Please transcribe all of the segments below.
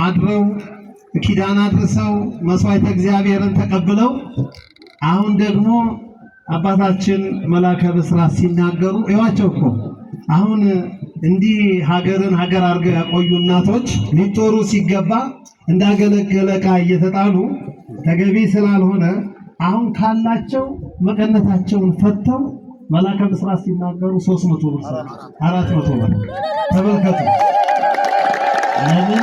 አድረው ኪዳን አድርሰው መስዋዕተ እግዚአብሔርን ተቀብለው አሁን ደግሞ አባታችን መላከ ብስራት ሲናገሩ እዋቸው እኮ አሁን እንዲህ ሀገርን ሀገር አድርገው ያቆዩ እናቶች ሊጦሩ ሲገባ እንዳገለገለ ዕቃ እየተጣሉ ተገቢ ስላልሆነ አሁን ካላቸው መቀነታቸውን ፈተው መላከ ብስራት ሲናገሩ 300 ብር 400 ብር ተመልከቱ። ለምን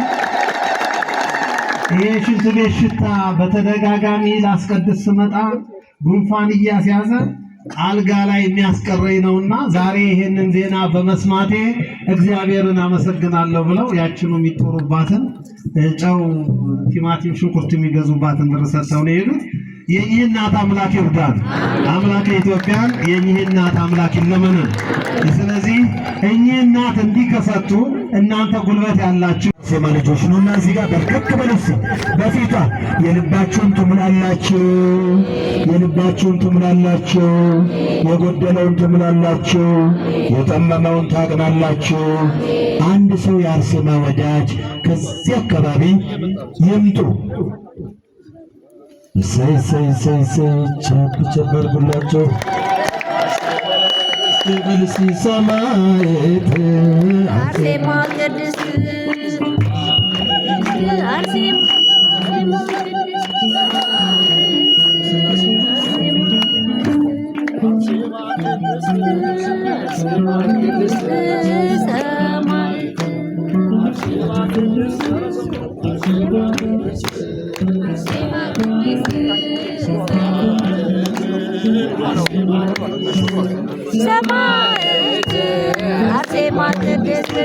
ይሄ ሽንት ቤት ሽታ በተደጋጋሚ ላስቀድስ ስመጣ ጉንፋን እያስያዘ አልጋ ላይ የሚያስቀረኝ ነውና ዛሬ ይሄንን ዜና በመስማቴ እግዚአብሔርን አመሰግናለሁ ብለው ያችኑ የሚጦሩባትን ጨው፣ ቲማቲም፣ ሽንኩርት የሚገዙባትን ብር ሰጥተው ነው የሄዱት። የእኚህ እናት አምላክ ይርዳን። አምላክ ኢትዮጵያን የእኚህ እናት አምላክ ይለመነን። ስለዚህ እኚህ እናት እንዲህ ከሰጡ እናንተ ጉልበት ያላችሁ ሴማ ልጆች ነውና እዚህ ጋር በርከክ በለስ በፊቷ የልባችሁን ትምላላችሁ፣ የልባችሁን ትምላላችሁ፣ የጎደለውን ትምላላችሁ፣ የጠመመውን ታቅናላችሁ። አንድ ሰው የአርሴማ ወዳጅ ከዚህ አካባቢ ይምጡ። እሰይ ቸብ አድርጉላቸው። በልሲ ሰማዕት አርሴማ ቅድስት ሰማዕት አርሴማ ቅድስት